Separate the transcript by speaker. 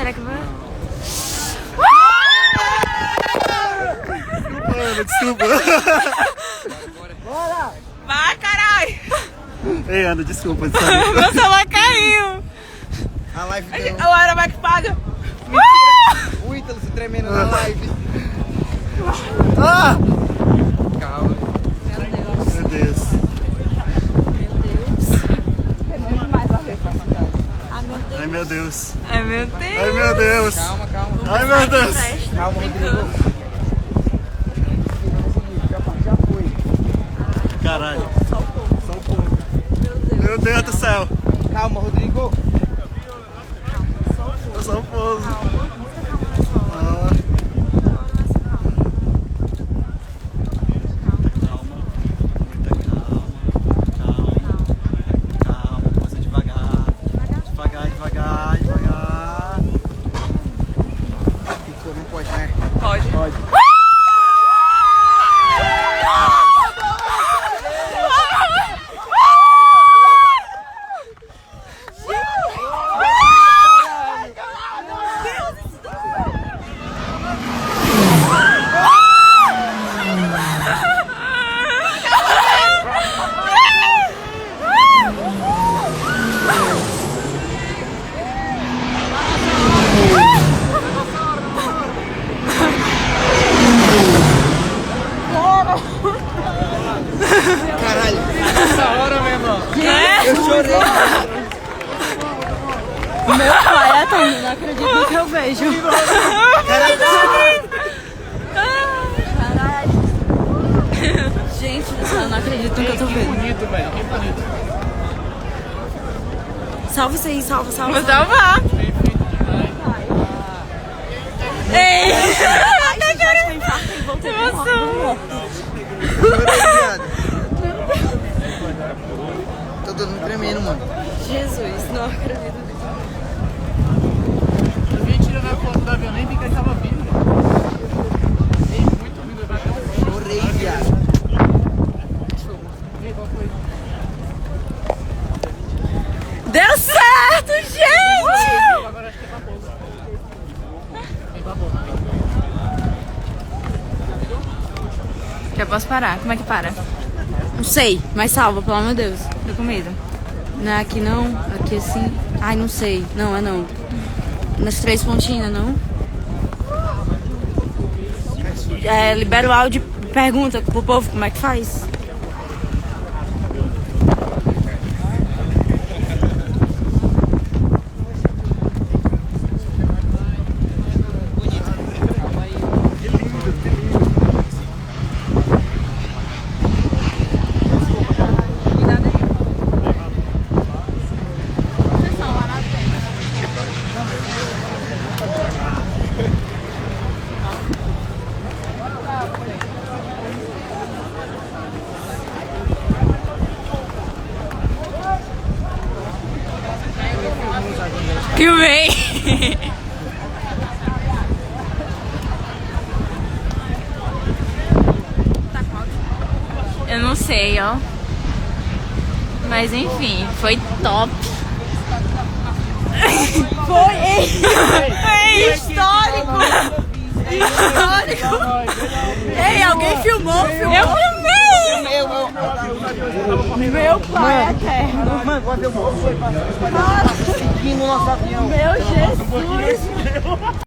Speaker 1: será que vai?
Speaker 2: Desculpa.
Speaker 3: Bora!
Speaker 1: Vai, caralho!
Speaker 2: Ei, Ana, desculpa.
Speaker 1: Meu celular caiu!
Speaker 3: A live deu.
Speaker 1: O Aerobac paga!
Speaker 3: Mentira! O Ítalo se tremendo na live.
Speaker 2: Ah!
Speaker 3: Calma.
Speaker 2: Meu Deus. Ai, meu Deus.
Speaker 1: Ai, meu Deus!
Speaker 2: Ai, meu Deus.
Speaker 3: Calma.
Speaker 2: Ai, meu Deus.
Speaker 3: Calma, Rodrigo. Já foi.
Speaker 2: Caralho.
Speaker 3: Só um pouco.
Speaker 2: Meu Deus do céu.
Speaker 3: Calma, Rodrigo.
Speaker 2: Eu só um pouso. Calma, coisa devagar. Devagar.
Speaker 3: Ficou, não pode, né?
Speaker 1: Pode.
Speaker 3: Pode. Caralho, nessa hora, meu irmão. Eu chorei.
Speaker 1: Meu pai é tão, não acredito no que eu vejo. Caralho. Gente do céu, eu não acredito no que eu tô vendo.
Speaker 3: Bonito, velho. Que bonito.
Speaker 1: Salva isso aí, salva. Vou salvar. Ei! Que emoção.
Speaker 3: Chorei, viado. Tô todo mundo tremendo, mano.
Speaker 1: Jesus, não acredito.
Speaker 4: Eu vim tirando a foto do avião, nem vi que ele tava vindo. Muito lindo, vai até um
Speaker 3: Chorei, viado.
Speaker 1: Deu certo, gente!
Speaker 4: Agora acho que é pra pouco.
Speaker 1: Já posso parar? Como é que para? Não sei, mas salva, pelo amor de Deus. Tô com medo. Não é aqui não, aqui assim. Ai, não sei. Não, é não. Nas 3 pontinhas, não? Libera o áudio e pergunta pro povo como é que faz. Que vem! Eu não sei, ó. Mas enfim, foi top. Foi histórico! Histórico! Ei, alguém filmou? Eu filmei! Meu pai eterno!
Speaker 3: Mano, quando eu vou, foi seguindo o nosso avião.
Speaker 1: Meu Jesus!